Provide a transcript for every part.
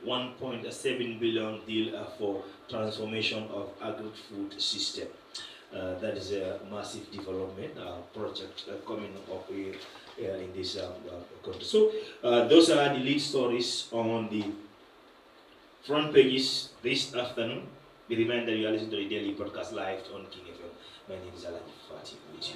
$1.7 billion deal for transformation of agri-food system. That is a massive development project coming up here in this country. So those are the lead stories on the front pages this afternoon. Be reminded that you are listening to the daily broadcast live on King FM. My name is Alhagie Fatty with you.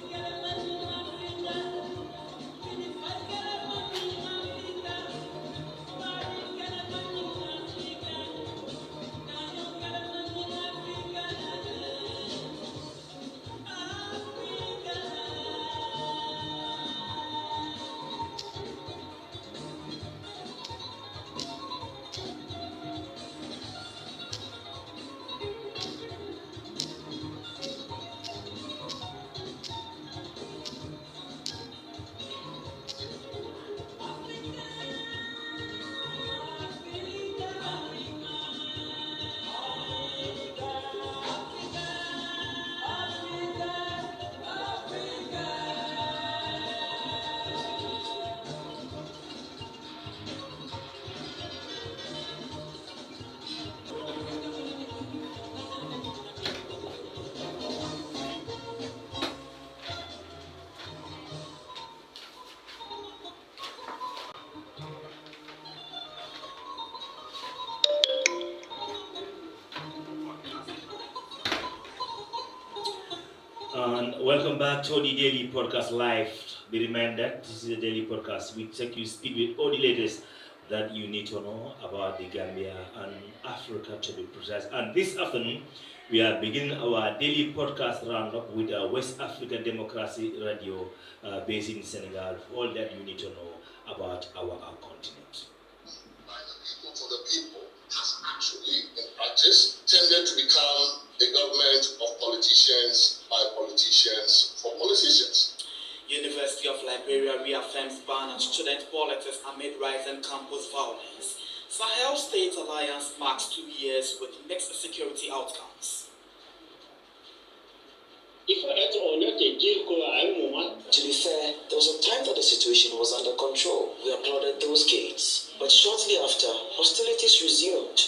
And welcome back to the Daily Podcast Live. Be reminded, this is a daily podcast. We take you speak with all the latest that you need to know about the Gambia and Africa to be precise. And this afternoon, we are beginning our daily podcast roundup with West African Democracy Radio based in Senegal. All that you need to know about our continent. By the people for the people has actually, in practice, tended to become a government of politicians by politicians for politicians. University of Liberia reaffirms ban on student politics amid rising campus violence. Sahel State Alliance marks 2 years with mixed security outcomes. To be fair, there was a time that the situation was under control. We applauded those gates. But shortly after, hostilities resumed,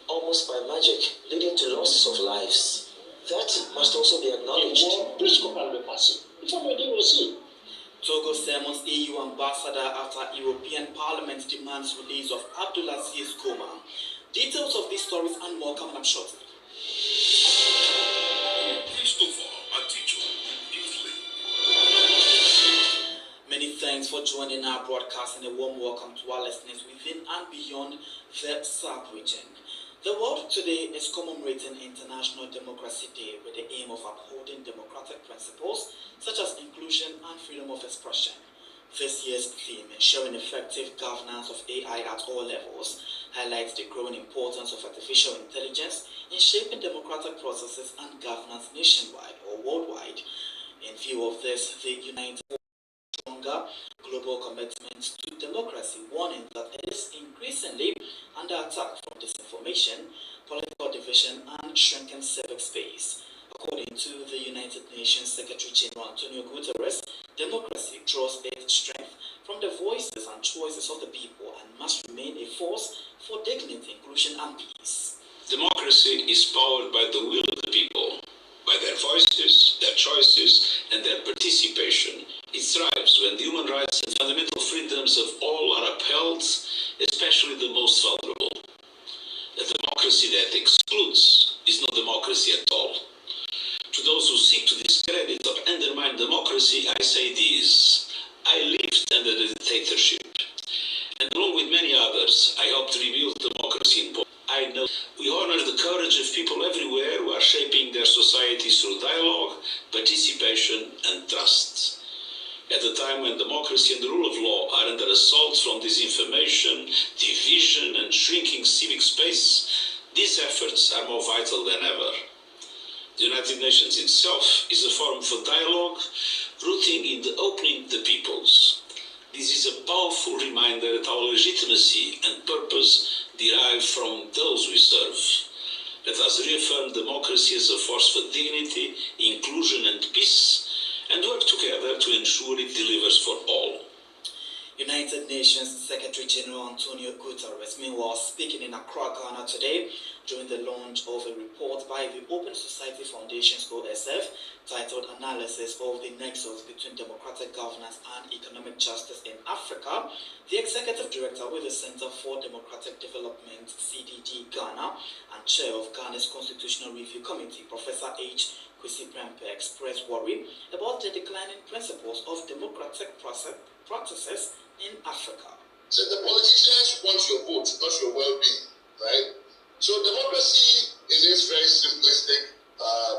almost by magic, leading to losses of lives. That must also be acknowledged. Togo summons EU ambassador after European Parliament demands release of Abdulaziz Goma. Details of these stories and more coming up shortly. Many thanks for joining our broadcast and a warm welcome to our listeners within and beyond the sub-region. The world today is commemorating International Democracy Day with the aim of upholding democratic principles such as inclusion and freedom of expression. This year's theme, ensuring effective governance of AI at all levels, highlights the growing importance of artificial intelligence in shaping democratic processes and governance nationwide or worldwide. In view of this, the United stronger global commitment to democracy, warning that it is increasingly under attack from disinformation, political division, and shrinking civic space. According to the United Nations Secretary General Antonio Guterres, democracy draws its strength from the voices and choices of the people and must remain a force for dignity, inclusion, and peace. Democracy is powered by the will of the people, by their voices, their choices, and their participation. It thrives when the human rights and fundamental freedoms of all are upheld, especially the most vulnerable. A democracy that excludes is not democracy at all. To those who seek to discredit or undermine democracy, I say this: I lived under the dictatorship, and along with many others, I helped rebuild democracy in Poland. I know we honor the courage of people everywhere who are shaping their societies through dialogue, participation, and trust. At a time when democracy and the rule of law are under assault from disinformation, division, and shrinking civic space, these efforts are more vital than ever. The United Nations itself is a forum for dialogue, rooting in the opening the peoples. This is a powerful reminder that our legitimacy and purpose derive from those we serve. Let us reaffirm democracy as a force for dignity, inclusion, and peace, and work together to ensure it delivers for all. United Nations Secretary General Antonio Guterres, meanwhile, speaking in Accra, Ghana today during the launch of a report by the Open Society Foundation's OSF titled Analysis of the Nexus Between Democratic Governance and Economic Justice in Africa. The Executive Director with the Center for Democratic Development, CDD Ghana, and Chair of Ghana's Constitutional Review Committee, Professor H. Kwesi Prempeh, expressed worry about the declining principles of democratic practices in Africa. So the politicians want your vote, not your well-being, right? So democracy in this very simplistic,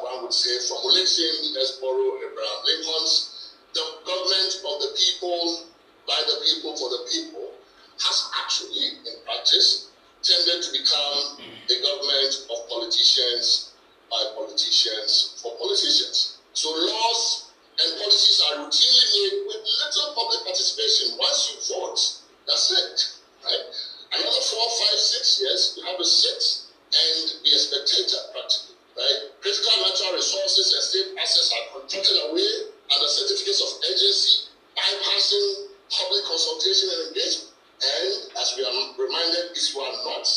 one would say, formulation, let's borrow Abraham Lincoln's, the government of the people, by the people, for the people, has actually, in practice, tended to become a government of politicians, by politicians, for politicians. So laws and policies are routinely made with little public participation. Once you vote, that's it, right? Another 4, 5, 6 years, you have a seat and be a spectator practically, right? Critical natural resources and state assets are contracted away under certificates of urgency, bypassing public consultation and engagement. And as we are reminded, if you are not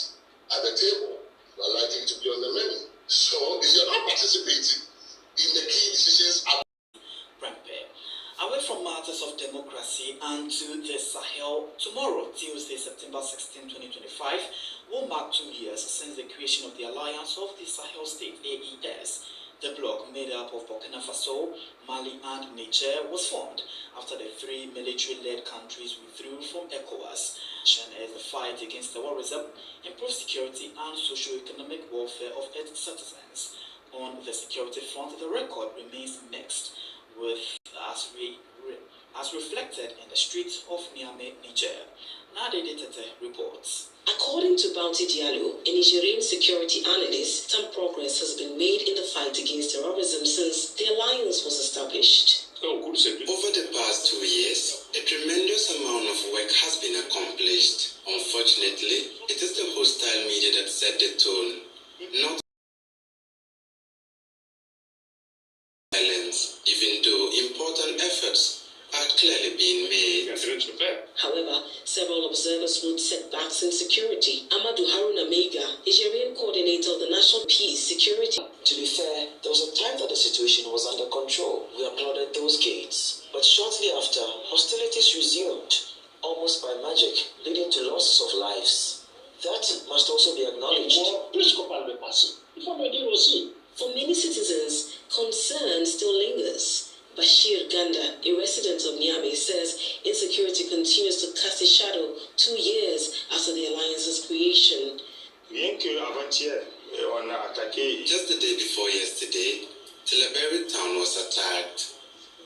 at the table, you are likely to be on the menu. So if you're not participating in the key decisions, away from matters of democracy and to the Sahel, tomorrow, Tuesday, September 16, 2025, will mark 2 years since the creation of the Alliance of the Sahel State, AES. The bloc, made up of Burkina Faso, Mali, and Niger, was formed after the 3 military-led countries withdrew from ECOWAS. As the fight against terrorism, improved security, and socio-economic welfare of its citizens. On the security front, the record remains mixed, with as reflected in the streets of Niamey, Niger. Nade Tete reports. According to Bounty Diallo, a Nigerian security analyst, some progress has been made in the fight against terrorism since the alliance was established. Over the past 2 years, a tremendous amount of work has been accomplished. Unfortunately, it is the hostile media that set the tone, not violence, even though important efforts are clearly being made. However, several observers note setbacks in security. Amadou Haruna Meiga, Nigerian coordinator of the National Peace Security. To be fair, there was a time that the situation was under control. We applauded those gates. But shortly after, hostilities resumed, almost by magic, leading to losses of lives. That must also be acknowledged. For many citizens, concern still lingers. Bashir Ganda, a resident of Niamey, says insecurity continues to cast a shadow 2 years after the alliance's creation. Just the day before yesterday, Tilaberi town was attacked.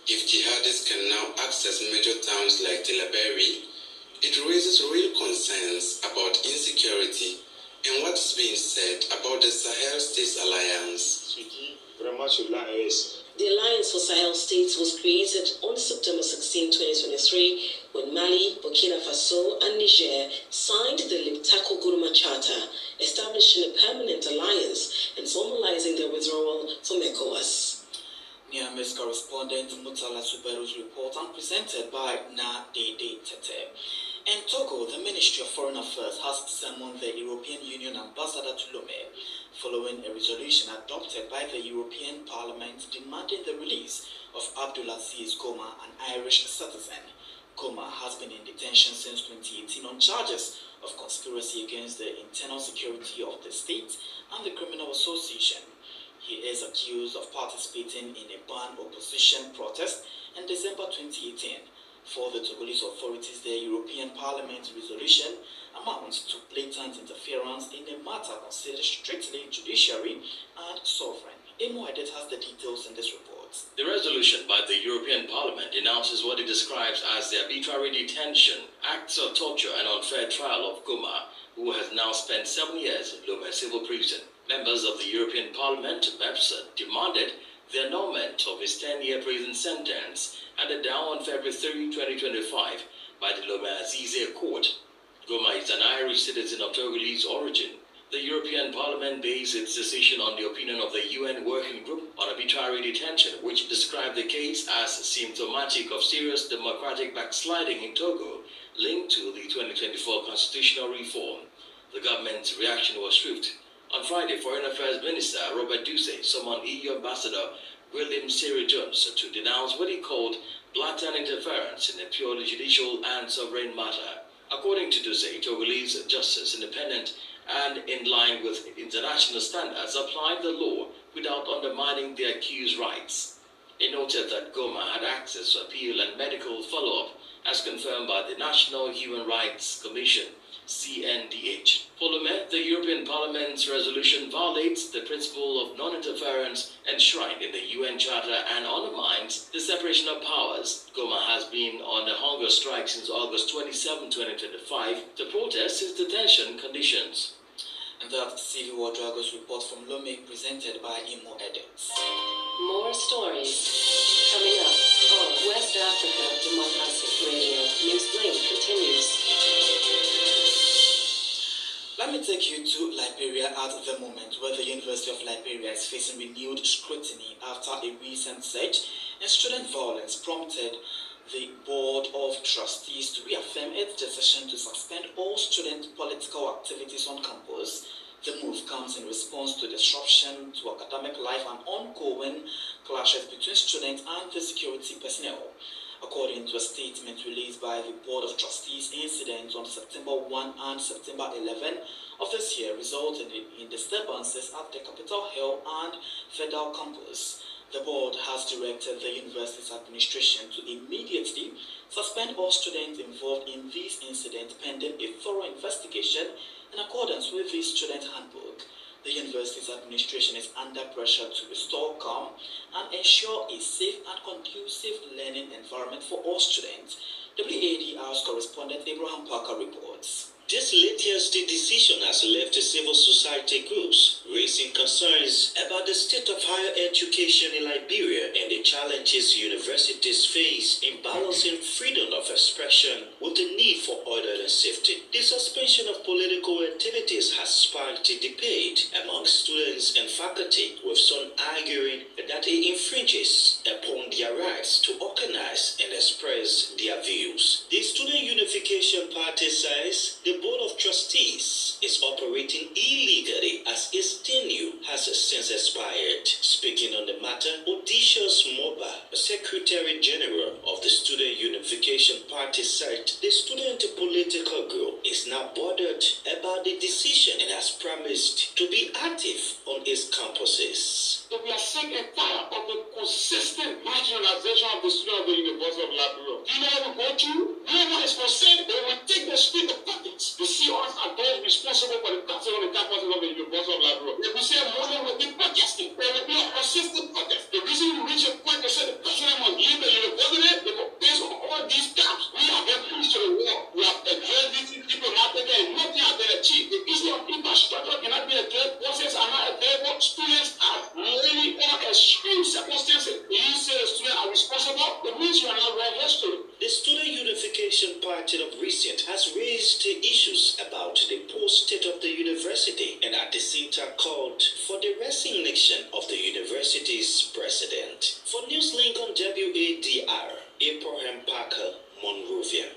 If jihadists can now access major towns like Tilaberi, it raises real concerns about insecurity and what's being said about the Sahel States Alliance. The Alliance for Sahel States was created on September 16, 2023, when Mali, Burkina Faso, and Niger signed the Liptako Guruma Charter, establishing a permanent alliance and formalizing their withdrawal from ECOWAS. Niamey's correspondent Mutala Suberu's report, and presented by Nade Tete. In Togo, the Ministry of Foreign Affairs has summoned the European Union Ambassador to Lomé, following a resolution adopted by the European Parliament demanding the release of Abdulaziz Goma, an Irish citizen. Goma has been in detention since 2018 on charges of conspiracy against the internal security of the state and the criminal association. He is accused of participating in a banned opposition protest in December 2018. For the Togolese authorities, the European Parliament resolution amounts to blatant interference in a matter considered strictly judiciary and sovereign. Emo Edet has the details in this report. The resolution by the European Parliament denounces what it describes as the arbitrary detention, acts of torture and unfair trial of Goma, who has now spent 7 years in Lomé civil prison. Members of the European Parliament, MEPSA, demanded the annulment of his 10-year prison sentence handed down on February 3, 2025 by the Lomé Azize Court. Goma is an Irish citizen of Togolese origin. The European Parliament based its decision on the opinion of the UN Working Group on Arbitrary Detention, which described the case as symptomatic of serious democratic backsliding in Togo, linked to the 2024 constitutional reform. The government's reaction was swift. On Friday, Foreign Affairs Minister Robert Ducey summoned EU Ambassador William Siri Jones to denounce what he called blatant interference in a purely judicial and sovereign matter. According to Ducey, Togolese justice independent and in line with international standards applied the law without undermining the accused's rights. He noted that Goma had access to appeal and medical follow-up as confirmed by the National Human Rights Commission, CNDH. For Lomé, the European Parliament's resolution violates the principle of non-interference enshrined in the UN Charter and undermines the separation of powers. Goma has been on a hunger strike since August 27, 2025 to protest its detention conditions. And that Civil War Dragos report from Lomé presented by Imo Edits. More stories coming up on West Africa Democracy Radio. Newslink continues. Let me take you to Liberia at the moment, where the University of Liberia is facing renewed scrutiny after a recent surge in student violence prompted the Board of Trustees to reaffirm its decision to suspend all student political activities on campus. The move comes in response to disruption to academic life and ongoing clashes between students and the security personnel. According to a statement released by the Board of Trustees, incidents on September 1 and September 11 of this year resulted in disturbances at the Capitol Hill and Federal campus. The board has directed the university's administration to immediately suspend all students involved in these incidents pending a thorough investigation in accordance with the student handbook. The university's administration is under pressure to restore calm and ensure a safe and conducive learning environment for all students. WAD House correspondent Abraham Parker reports. This latest decision has left civil society groups raising concerns about the state of higher education in Liberia and the challenges universities face in balancing freedom of expression with the need for order and safety. The suspension of political activities has sparked a debate among students and faculty, with some arguing that it infringes upon their rights to organize and express their views. The Student Unification Party says the Board of Trustees is operating illegally as its tenure has since expired. Speaking on the matter, Odysseus Moba, Secretary General of the Student Unification Party, said the student political group is now bothered about the decision and has promised to be active on its campuses. So we are sick and tired of the consistent marginalization of the students of the University of Liberia. Do you know what we go through? No one is concerned. They will take the street of politics. They see us as those responsible for the taxing on the campuses of the University of Liberia. If we say morning will be protesting, there will be a consistent protest. The reason we reach a point they say the president must leave the university, they will based on all these camps. We have been pushed to the wall. We have addressed these diplomatically and nothing has been achieved. The issue of infrastructure cannot be addressed. Processes are not available. Students are living on extreme circumstances. You say the students are responsible, it means you are not right history. The Student Unification Party of recent has raised issues about the post-state of the university and at the same time called for the resignation of the university's president. For Newslink on WADR, Abraham Parker, Monrovia.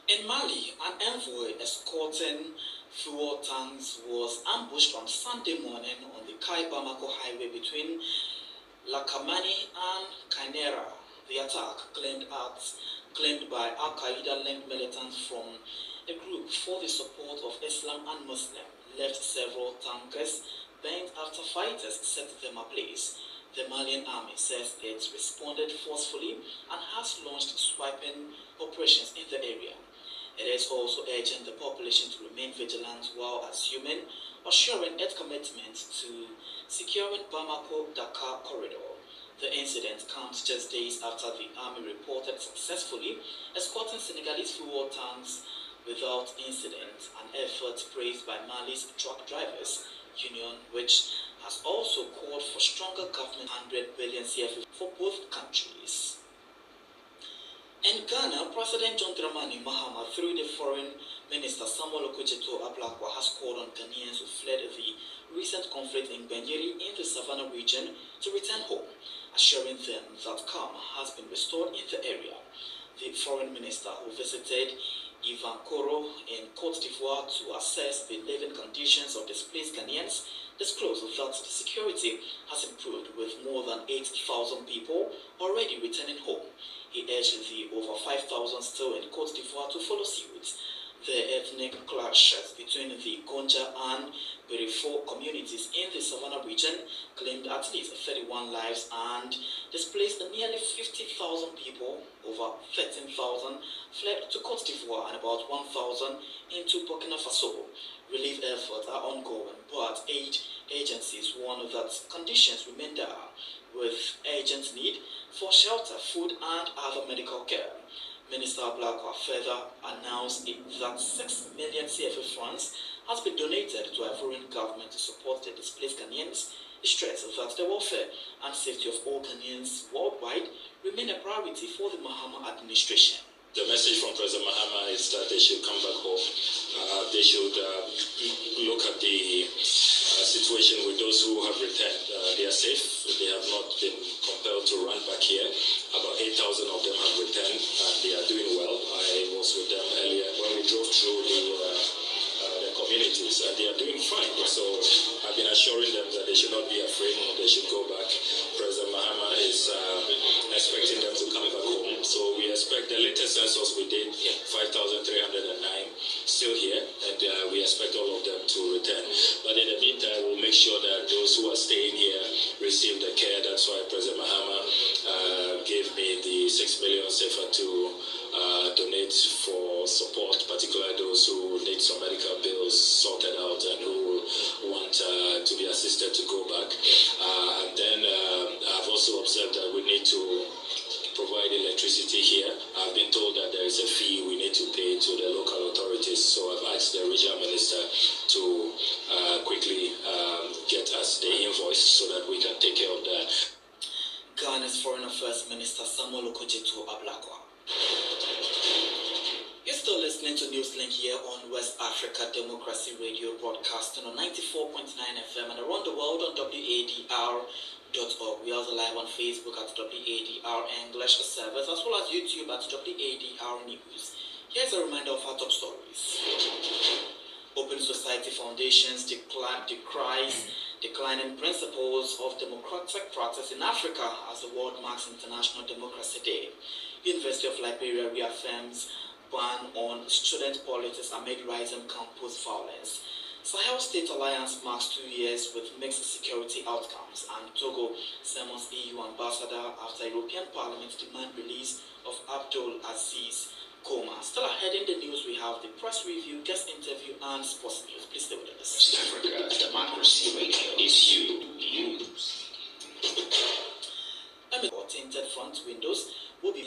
In Mali, an envoy escorting fuel tanks was ambushed on Sunday morning on the Kai-Bamako highway between Lakamani and Kainera. The attack, claimed by Al-Qaeda-linked militants from a group for the support of Islam and Muslim, left several tankers bent after fighters set them ablaze. The Malian army says it responded forcefully and has launched swiping operations in the area. It is also urging the population to remain vigilant while assuring its commitment to securing Bamako-Dakar corridor. The incident comes just days after the army reported successfully escorting Senegalese fuel tanks without incident, an effort praised by Mali's truck drivers union, which has also called for stronger government 100 billion CFA for both countries. In Ghana, President John Dramani Mahama, through the Foreign Minister Samuel Okudzeto Ablakwa, has called on Ghanaians who fled the recent conflict in Benyeri in the Savannah region to return home, assuring them that calm has been restored in the area. The Foreign Minister, who visited Koro in Côte d'Ivoire to assess the living conditions of displaced Ghanaians disclosed that the security has improved with more than 8,000 people already returning home. He urged the over 5,000 still in Côte d'Ivoire to follow suit. The ethnic clashes between the Gonja and Berifo communities in the Savannah region claimed at least 31 lives and displaced nearly 50,000 people. Over 13,000 fled to Côte d'Ivoire and about 1,000 into Burkina Faso. Relief efforts are ongoing, but aid agencies warn that conditions remain dire, with urgent need for shelter, food, and other medical care. Minister Blakwa further announced that 6 million CFA funds has been donated to Ivorian government to support the displaced Ghanaians. He stressed that the welfare and safety of all Ghanaians worldwide remain a priority for the Mahama administration. The message from President Mahama is that they should come back home. They should look at the situation with those who have returned. They are safe. They have not been compelled to run back here. About 8,000 of them have returned and they are doing well. I was with them earlier when we drove through the communities and they are doing fine. So I've been assuring them that they should not be afraid. They should go back. President Mahama is expecting them to come back home. So we expect the latest census we did, 5,309 still here, and we expect all of them to return. But in the meantime, we'll make sure that those who are staying here receive the care. That's why President Mahama gave me the 6 million CFA to donate for support, particularly those who need some medical bills sorted out and who want to be assisted to go back. And then I've also observed that we need to provide electricity here. I've been told that there is a fee we need to pay to the local authorities, so I've asked the regional minister to quickly get us the invoice so that we can take care of that. Ghana's Foreign Affairs Minister Samuel Okudzeto Ablakwa. You're still listening to Newslink here on West Africa Democracy Radio, broadcasting on 94.9 FM and around the world on WADR.org. We are also live on Facebook at WADR English Service, as well as YouTube at WADR News. Here's a reminder of our top stories. Open Society Foundations decries declining principles of democratic practice in Africa as the world marks International Democracy Day. University of Liberia reaffirms ban on student politics amid rising campus violence. Sahel State Alliance marks 2 years with mixed security outcomes, and Togo summons EU ambassador after European Parliament demand release of Abdul Aziz Koma. Still ahead in the news, we have the press review, guest interview, and sports news. Please stay with us. West Africa Democracy Radio is you. Tinted front windows will be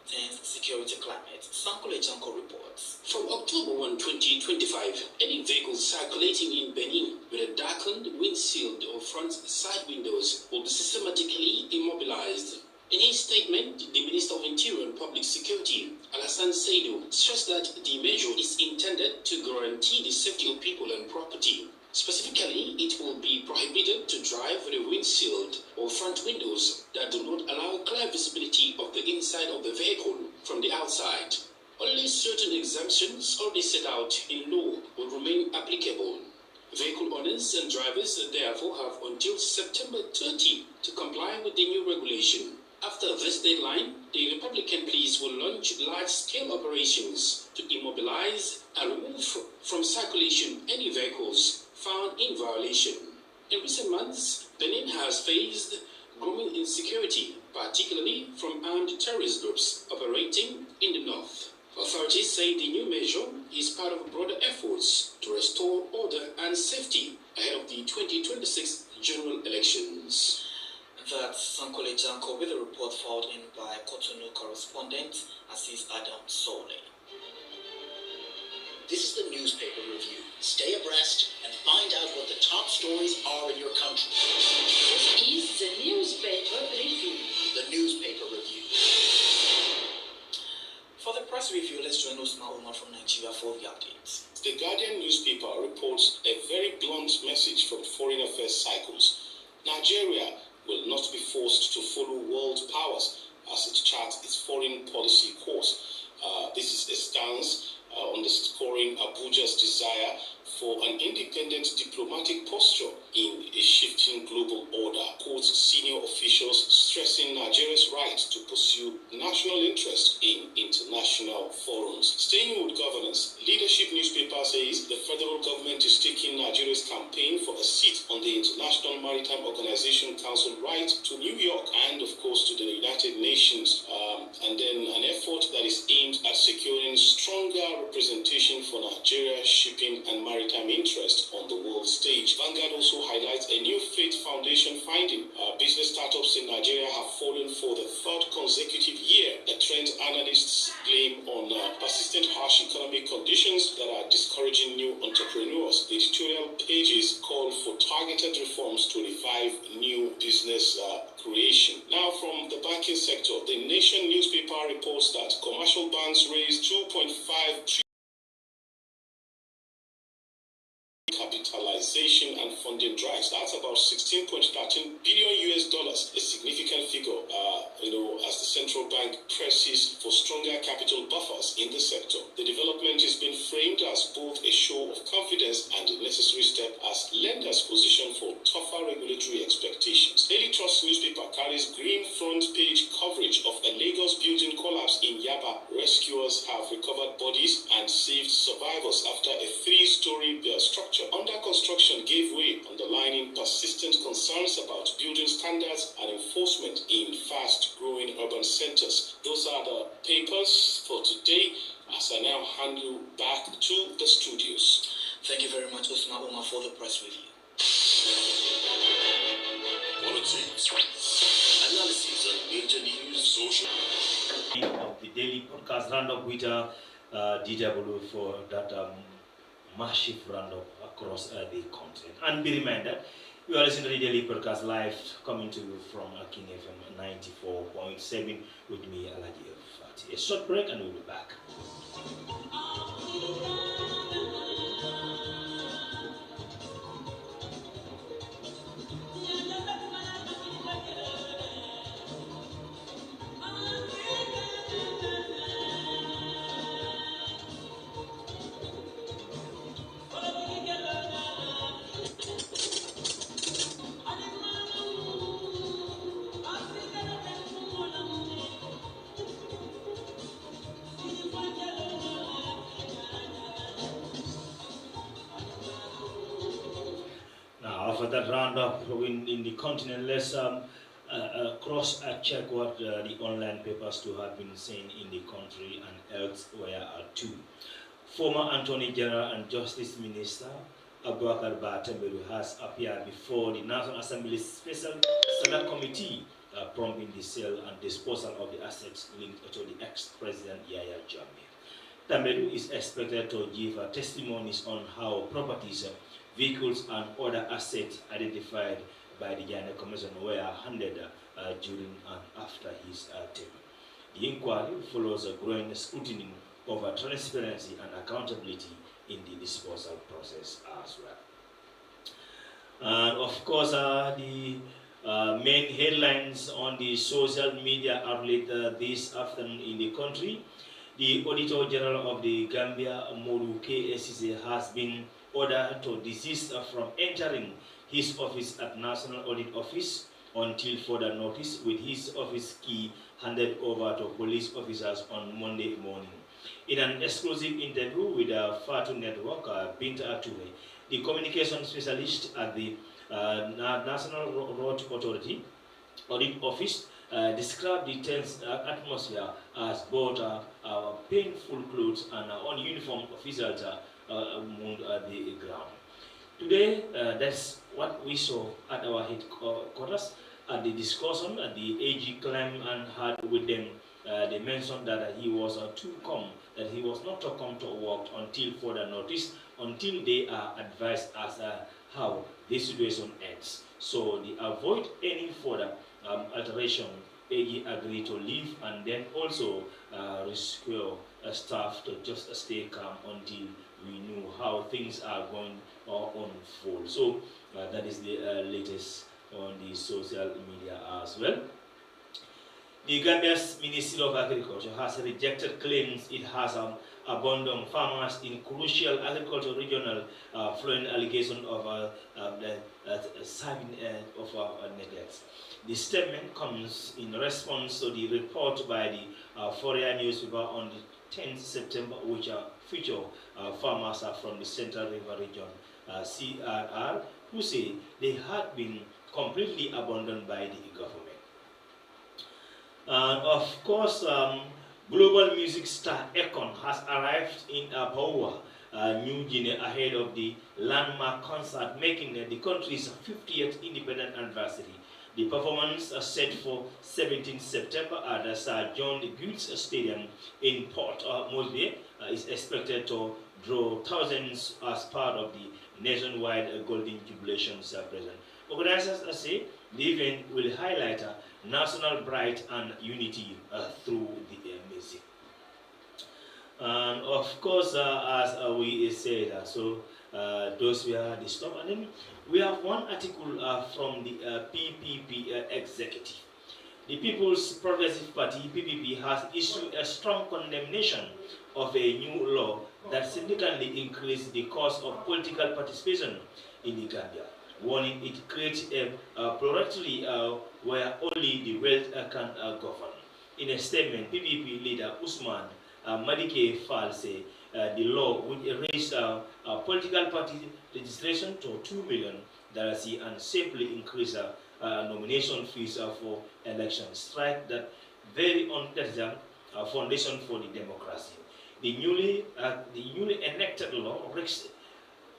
tense security climate. Sankole Janko reports. From October 1, 2025, any vehicle circulating in Benin with a darkened windshield or front side windows will be systematically immobilized. In his statement, the Minister of Interior and Public Security, Alassane Seidu, stressed that the measure is intended to guarantee the safety of people and property. Specifically, it will be prohibited to drive with a windshield or front windows that do not allow clear visibility of the inside of the vehicle from the outside. Only certain exemptions already set out in law will remain applicable. Vehicle owners and drivers therefore have until September 30 to comply with the new regulation. After this deadline, the Republican police will launch large-scale operations to immobilize and remove from circulation any vehicles found in violation. In recent months, Benin has faced growing insecurity, particularly from armed terrorist groups operating in the north. Authorities say the new measure is part of broader efforts to restore order and safety ahead of the 2026 general elections. That's Sankole Janko with a report filed in by Cotonou correspondent Aziz Adam Sole. This is the newspaper review. Stay abreast and find out what the top stories are in your country. This is the newspaper review. The newspaper review. For the press review, let's join Osman Omar from Nigeria for the updates. The Guardian newspaper reports a very blunt message from foreign affairs cycles. Nigeria will not be forced to follow world powers as it charts its foreign policy course. This is a stance underscoring Abuja's desire for an independent diplomatic posture in a shifting global order. Quotes senior officials stressing Nigeria's right to pursue national interest in international forums. Staying with governance, Leadership newspaper says the federal government is taking Nigeria's campaign for a seat on the International Maritime Organization Council right to New York and, of course, to the United Nations, and then an effort that is aimed at securing stronger representation for Nigeria's shipping and maritime interest on the world stage. Vanguard also highlights a new Faith Foundation finding. Business startups in Nigeria have fallen for the third consecutive year. The trend analysts blame on persistent harsh economic conditions that are discouraging new entrepreneurs. The editorial pages call for targeted reforms to revive new business creation. Now, from the banking sector, the Nation newspaper reports that commercial banks raised 2.5 trillion capitalization and funding drives. That's about $16.13 billion US, a significant figure, as the central bank presses for stronger capital buffers in the sector. The development has been framed as both a show of confidence and a necessary step as lenders position for tougher regulatory expectations. Daily Trust newspaper carries green front page coverage of a Lagos building collapse in Yaba. Rescuers have recovered bodies and saved survivors after a three-story structure under construction gave way, underlining persistent concerns about building standards and enforcement in fast-growing urban centers. Those are the papers for today, as I now hand you back to the studios. Thank you very much, Osman Omar, for the press review. Politics, analysis on major news, social... Of the daily podcast roundup with DW for that massive roundup across the continent. And be reminded, you are listening to the daily podcast live coming to you from King FM 94.7 with me, Alhagie Fatty. A short break and we'll be back. For that roundup in the continent, let's cross-check what the online papers too have been saying in the country and elsewhere too. Former Attorney General and Justice Minister Abubakar Batamberu has appeared before the National Assembly's Special Select Committee prompting the sale and disposal of the assets linked to the ex-president Yahya Jammeh. Tamberu is expected to give testimonies on how properties, vehicles and other assets identified by the Ghana Commission were handled during and after his term. The inquiry follows a growing scrutiny over transparency and accountability in the disposal process as well. And of course, the main headlines on the social media outlet this afternoon in the country. The Auditor General of the Gambia, Modu KSCC, has been ordered to desist from entering his office at National Audit Office until further notice, with his office key handed over to police officers on Monday morning. In an exclusive interview with Fatu Network, Binta Ature, the communication specialist at the National Road Authority Audit Office, described the tense atmosphere as both painful clothes and ununiformed officials on the ground. Today, that's what we saw at our headquarters. At the discussion, the AG claimed and had with them, they mentioned that he was that he was not to come to work until further notice, until they are advised as how this situation ends. So they avoid any further alteration. AG agreed to leave and then also rescue staff to just stay calm until we knew how things are going to unfold. So that is the latest on the social media as well. The Gambia's Ministry of Agriculture has rejected claims it has abandoned farmers in crucial agricultural regional following allegation of neglect. The statement comes in response to the report by the Fourier newspaper on the 10th September, which featured farmers from the Central River Region, CRR, who say they had been completely abandoned by the government. And of course, global music star Akon has arrived in Papua New Guinea ahead of the landmark concert marking the country's 50th independent anniversary. The performance set for 17 September at the Sir John Goods Stadium in Port Moresby is expected to draw thousands as part of the nationwide Golden Jubilations present. Organizers say the event will highlight national pride and unity through the music. And of course, as we said, those were the stuff. And then we have one article from the PPP executive. The People's Progressive Party, PPP, has issued a strong condemnation of a new law that significantly increased the cost of political participation in the Gambia, warning it creates a plurality where only the wealth can govern. In a statement, PPP leader Usman Madike Fall said the law would erase political party registration to $2 million and simply increase nomination fees for elections. Strike that very unpleasant foundation for the democracy. The newly enacted law risks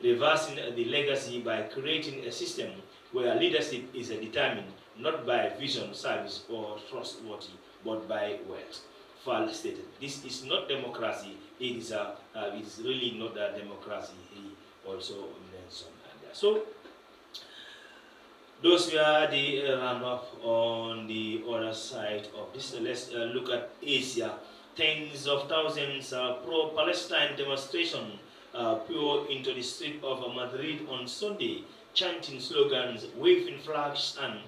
reversing the legacy by creating a system where leadership is determined not by vision, service, or trustworthy, but by wealth. Fall stated, "This is not democracy. It is really not a democracy." He also mentioned that. So those were the roundup on the other side of this. Let's look at Asia. Tens of thousands pro-Palestine demonstration poured into the street of Madrid on Sunday, chanting slogans, waving flags, and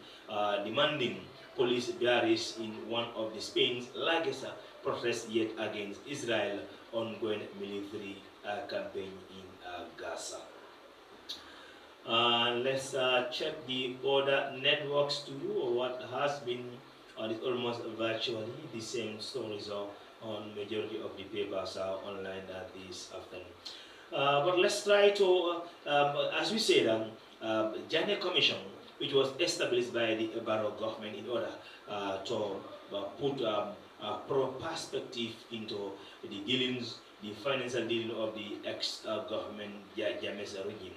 demanding police barracks in one of the Spain's largest protests yet against Israel's ongoing military campaign in Gaza. Let's check the other networks too, or what has been almost virtually the same stories on majority of the papers are online this afternoon. But let's try to, as we said, Janet Commission, which was established by the Barrow government in order to put perspective into the dealings, the financial dealing of the ex-government James regime.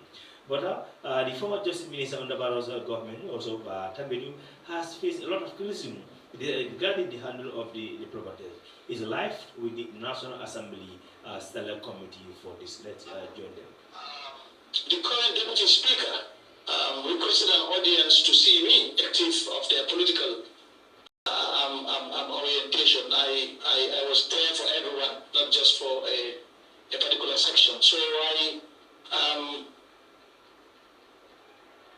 But the former Justice Minister under Barrow's government, also Tambedu, has faced a lot of criticism regarding the handle of the properties. Is live with the National Assembly Stellar Committee for this. Let's join them. The current Deputy Speaker requested an audience to see me active of their political orientation. I was there for everyone, not just for a particular section. So I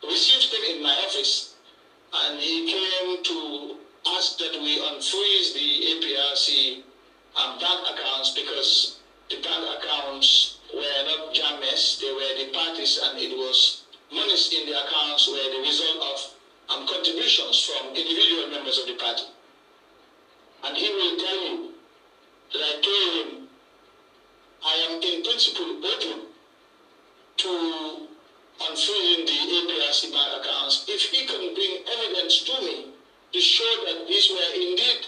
received him in my office, and he came to ask that we unfreeze the APRC bank accounts, because the bank accounts were not James, they were the parties, and it was monies in the accounts were the result of contributions from individual members of the party. And he will tell you that I told him I am in principle open to unfreezing the APRC bank accounts if he can bring evidence to me to show that these were indeed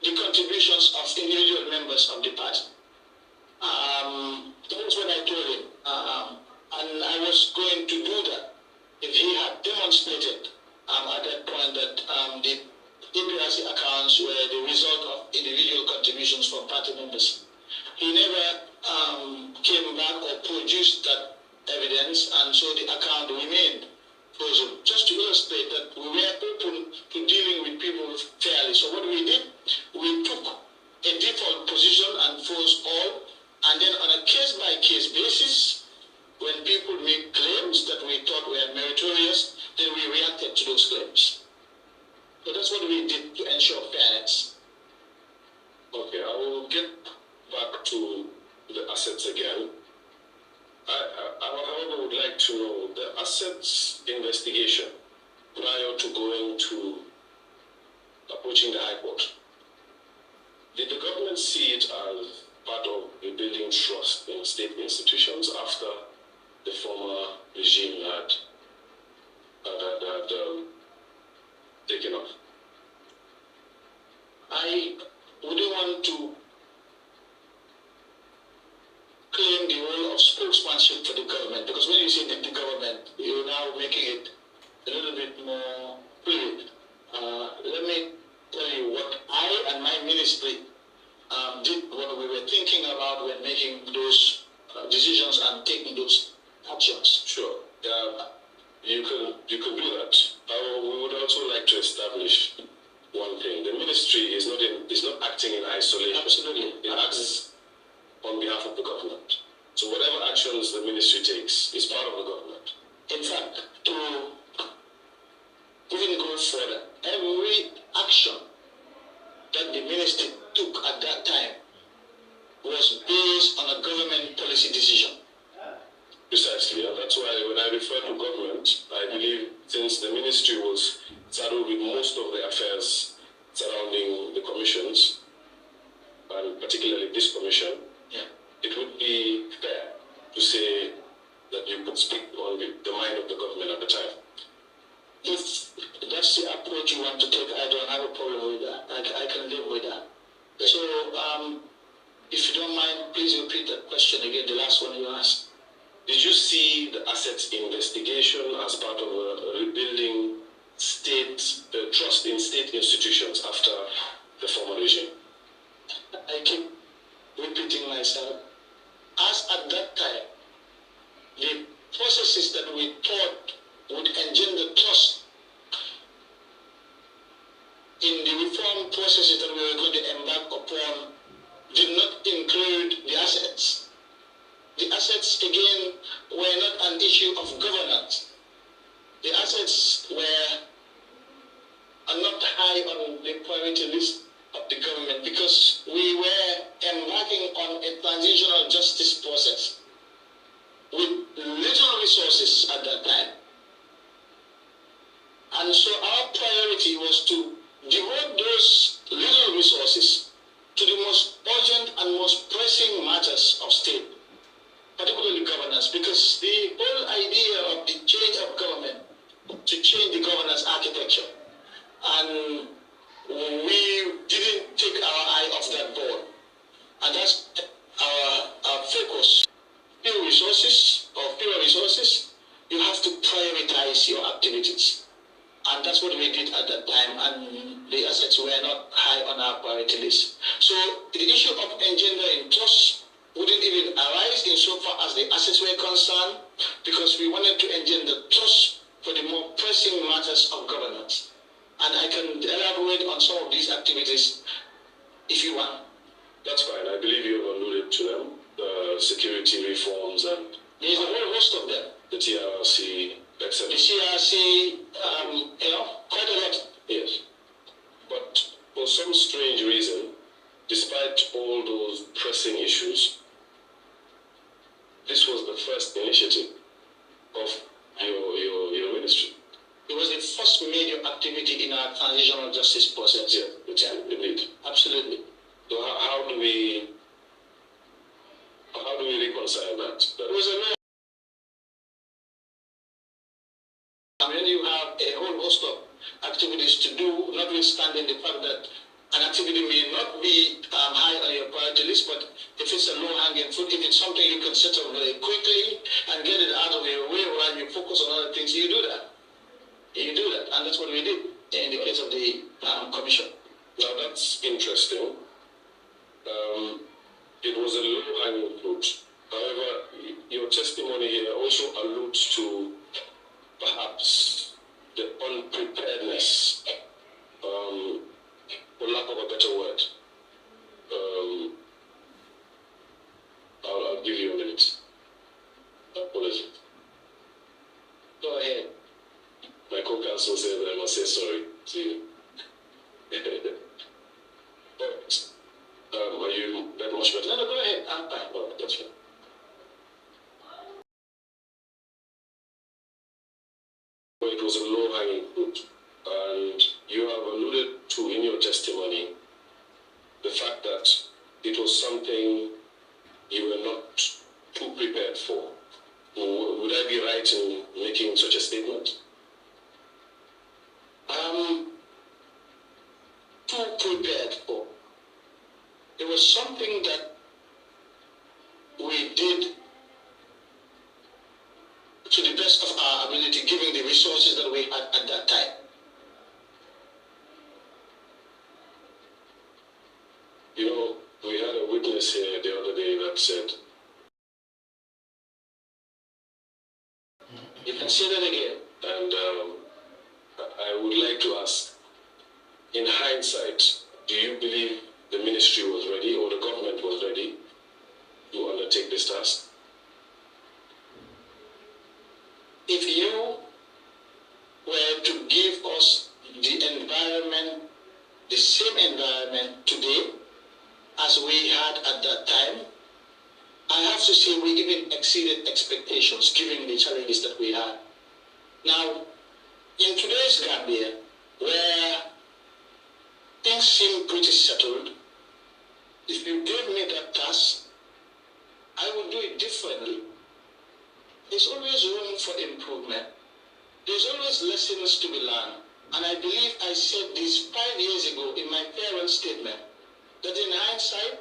the contributions of individual members of the party. That was what I told him. And I was going to do that if he had demonstrated at that point that the APRC accounts were the result of individual contributions from party members. He never came back or produced that evidence, and so the account remained frozen. Just to illustrate that we were open to dealing with people fairly. So what we did, we took a default position and froze all, and then on a case-by-case basis, when people make claims that we thought were meritorious, then we reacted to those claims. So that's what we did to ensure fairness. assets investigation prior to going to approaching the High Court, did the government see it as part of rebuilding trust in state institutions after the former regime had taken off? I wouldn't want to claim the role of spokesmanship for the government, because when you say the government, you're now making it a little bit more fluid. Let me tell you what I and my ministry did, what we were thinking about when making those decisions and taking those actions. Sure. You can do that. We would also like to establish one thing: the ministry is not acting in isolation. Absolutely. It acts on behalf of the government. So whatever actions the ministry takes is part of the government. In fact, to even go further, every action that the ministry took at that time was based on a government policy decision. Precisely, and that's why when I refer to government, I believe since the ministry was saddled with most of the affairs surrounding the commissions, and particularly this commission, it would be fair to say that you could speak on the mind of the government at the time. If that's the approach you want to take, I don't have a problem with that. I can live with that. Okay. So, if you don't mind, please repeat that question again, the last one you asked. Did you see the assets investigation as part of rebuilding trust in state institutions after the former regime? I keep repeating myself. As at that time, the processes that we thought would engender trust in the reform processes that we were going to embark upon did not include the assets. The assets, again, were not an issue of governance. The assets are not high on the priority list of the government because we were embarking on a transitional justice process with little resources at that time. And so our priority was to devote those little resources to the most urgent and most pressing matters of state, particularly governance, because the whole idea of the change of government to change the governance architecture, and we didn't take our eye off that ball, and that's our focus. Fewer resources, you have to prioritize your activities, and that's what we did at that time, and the assets were not high on our priority list. So the issue of engendering trust wouldn't even arise insofar as the assets were concerned, because we wanted to engender trust for the more pressing matters of governance. And I can elaborate on some of these activities if you want. That's fine. I believe you have alluded to them. The security reforms and... There's a whole host of them. The TRC, etc. The CRC, quite a lot. Yes. But for some strange reason, despite all those pressing issues, this was the first initiative of your ministry. It was the first major activity in our transitional justice process. Yeah, indeed. Absolutely. So how do we reconcile that? It was a when you have a whole host of activities to do, notwithstanding the fact that an activity may not be high on your priority list, but if it's a low-hanging fruit, if it's something you can settle very quickly and get it out of your way while you focus on other things, you do that. You do that, and that's what we did in the case of the commission. Now that's interesting. It was a low-hanging fruit. However, your testimony here also alludes to perhaps the unpreparedness, for lack of a better word. I'll give you a minute. What is it? Go ahead. My co-counsel said that I must say sorry to you. But, are you that much better? No, go ahead. I'm fine. Oh, that's fine. or it was a low-hanging fruit. And you have alluded to in your testimony the fact that it was something you were not too prepared for. Would I be right in making such a statement? Too prepared for. It was something that we did to the best of our ability, given the resources that we had at that time. You know, we had a witness here the other day that said, you can say that again. And I would like to ask, in hindsight, do you believe the ministry was ready or the government was ready to undertake this task? If you were to give us the environment, the same environment today as we had at that time, I have to say we even exceeded expectations given the challenges that we had. Now, in today's Gambia, where things seem pretty settled, if you gave me that task, I would do it differently. There's always room for improvement. There's always lessons to be learned. And I believe I said this 5 years ago in my parents' statement, that in hindsight,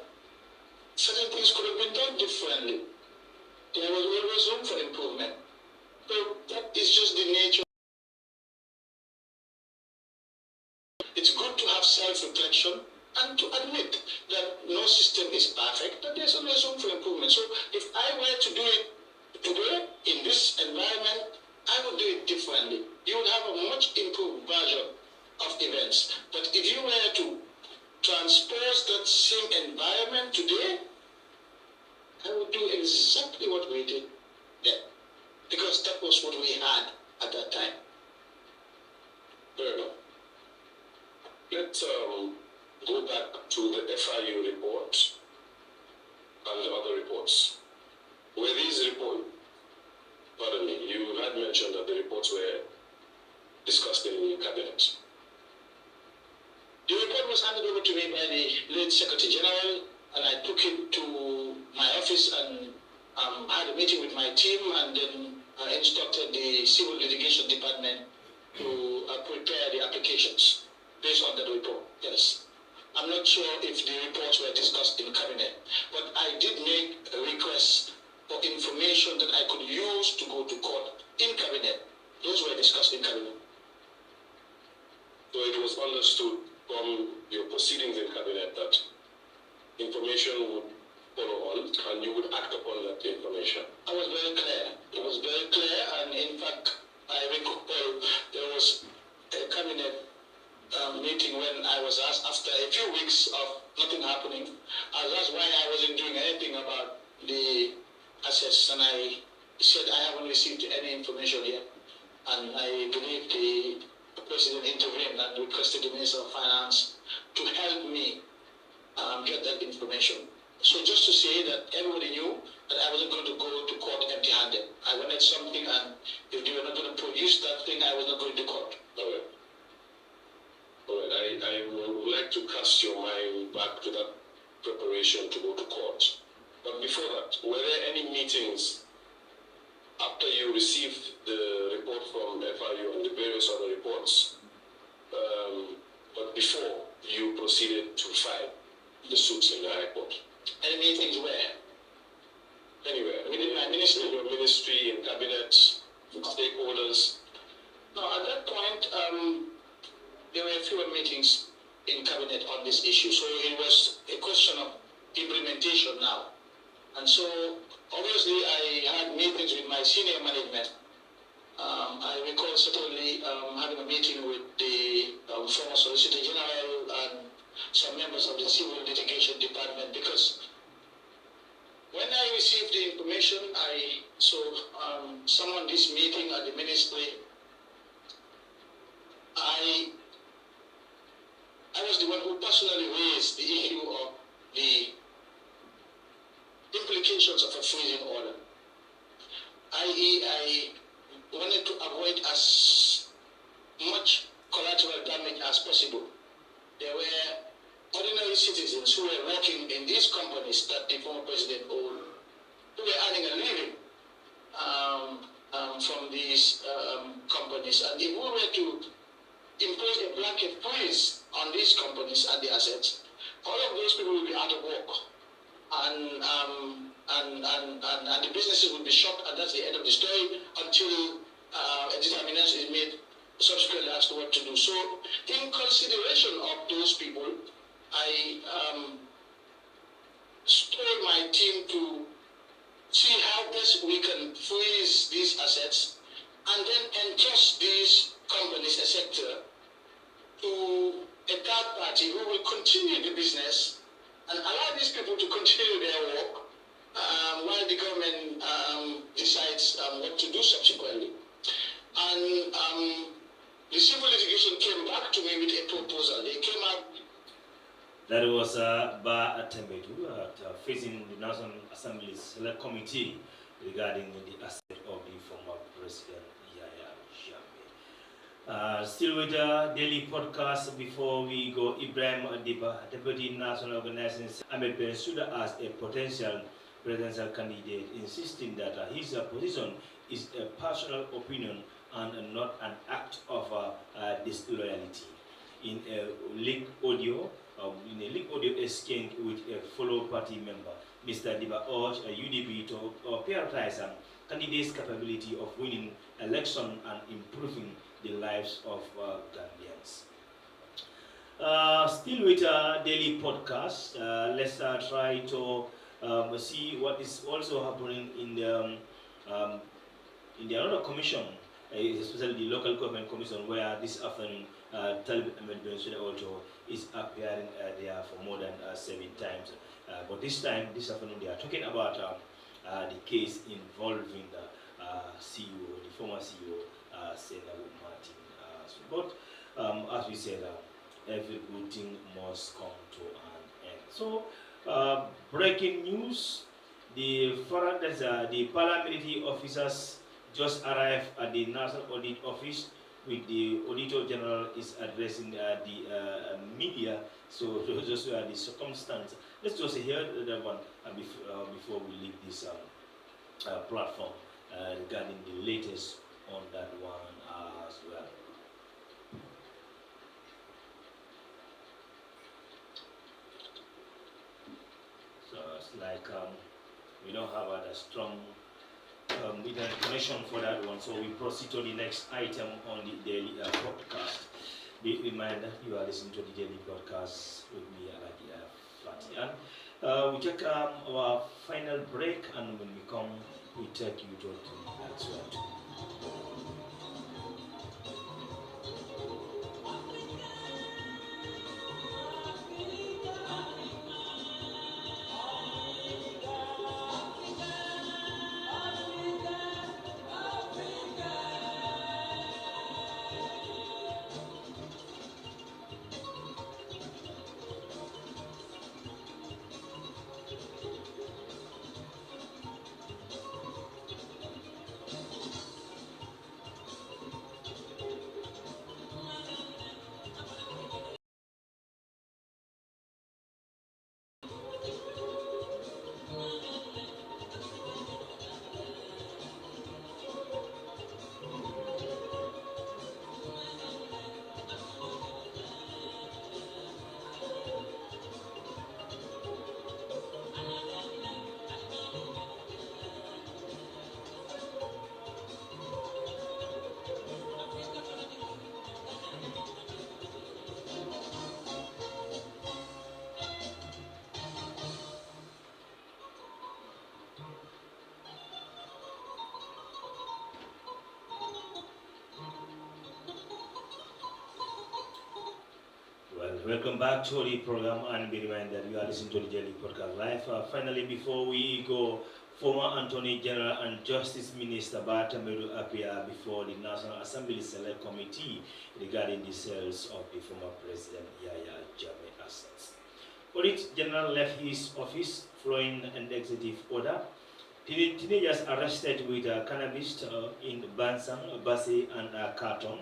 certain things could have been done differently. There was always room for improvement. So that is just the nature. It's good to have self-reflection and to admit that no system is perfect, that there's always room for improvement. So if I were to do it today in this environment, I would do it differently. You would have a much improved version of events. But if you were to transpose that same environment today, I would do exactly what we did then, because that was what we had at that time. Fair enough. Let's go back to the FIU report and the other reports. Were these reports, pardon me, you had mentioned that the reports were discussed in cabinet. The report was handed over to me by the late Secretary General, and I took it to my office and had a meeting with my team, and then instructed the Civil Litigation Department to prepare the applications based on that report. Yes. I'm not sure if the reports were discussed in cabinet, but I did make a request for information that I could use to go to court in cabinet. Those were discussed in cabinet. So it was understood from your proceedings in cabinet that information would follow on and you would act upon that information. I was very clear. It was very clear, and in fact, I recall there was a cabinet meeting when I was asked, after a few weeks of nothing happening, I was asked why I wasn't doing anything about the assets, and I said I haven't received any information yet. And I believe the President intervened and requested the Minister of Finance to help me get that information. So just to say that everybody knew that I wasn't going to go to court empty-handed. I wanted something, and if they were not going to produce that thing, I was not going to court. All right. All right. I would like to cast your mind back to that preparation to go to court. But before that, were there any meetings after you received the report from FIU and the various other reports, but before you proceeded to file the suits in the High Court? Any meetings where? Anywhere. Within my ministry, your ministry, in cabinet, stakeholders? No, at that point, there were fewer meetings in cabinet on this issue. So it was a question of implementation now. And so, obviously, I had meetings with my senior management. I recall certainly having a meeting with the former Solicitor General and some members of the Civil Litigation Department, because when I received the information, I summoned this meeting at the ministry. I was the one who personally raised the issue of the implications of a freezing order, i.e. I wanted to avoid as much collateral damage as possible. There were ordinary citizens who were working in these companies that the former president owned, who were earning a living from these companies. And if we were to impose a blanket freeze on these companies and the assets, all of those people will be out of work. And the businesses will be shut, and that's the end of the story until a determination is made subsequently as to what to do. So, in consideration of those people, I told my team to see how best we can freeze these assets and then entrust these companies, a sector, to a third party who will continue the business and allow these people to continue their work while the government decides what to do subsequently. And the civil litigation came back to me with a proposal. They came out. That was Ba Atembedu facing the National Assembly's Select Committee regarding the asset of the former President Yahya Jammeh. Still with the daily podcast, before we go, Ibrahim Adiba, Deputy National Organizing Ahmed Bensouda as a potential presidential candidate, insisting that his position is a personal opinion and not an act of disloyalty. In a leaked audio, exchange with a fellow party member, Mr. Diba urged UDP to prioritize candidates' capability of winning election and improving the lives of Gambians. Still with our daily podcast, let's try to see what is also happening in the another commission, especially the local government commission, where this afternoon Talib Ahmed Bensouda also is appearing there for more than 7 times. But this time, this afternoon, they are talking about the case involving the CEO, the former CEO, Senator Martin. But as we said, every good thing must come to an end. So, breaking news: the paramilitary officers just arrived at the National Audit Office, with the Auditor General is addressing the media. So those were the circumstances. Let's just hear that one before we leave this platform regarding the latest on that one as well. So it's like we don't have a strong connection for that one, so we proceed to the next item on the daily podcast. Be reminded that you are listening to the daily podcast with me, Alhagie Fatty, and we take our final break, and when we come, we take you to the next one. Welcome back to the program, and be reminded that you are listening to the Daily Podcast Live. Finally, before we go, former Attorney General and Justice Minister Batamedu appear before the National Assembly Select Committee regarding the sales of the former President Yahya Jammeh assets. Audit General left his office following an executive order. Teenagers arrested with cannabis in Bansang, Basse, and Karton.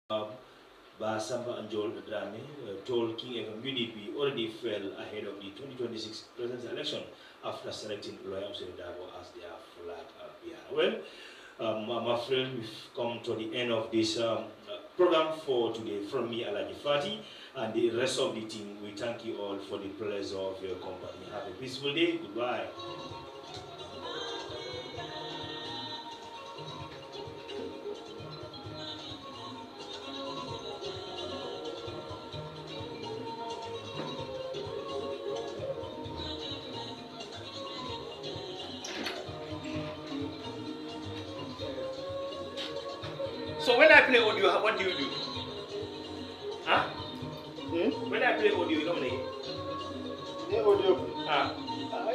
Basamba and Joel Drame told King FM UDP already fell ahead of the 2026 presidential election after selecting Loyam Sedabo as their flag bearer. Well, I'm afraid we've come to the end of this program for today. From me, Alhagie Fatty, and the rest of the team, we thank you all for the pleasure of your company. Have a peaceful day. Goodbye. So when I play audio, what do you do? Huh? When I play audio, you don't play. Yeah, audio. Ah.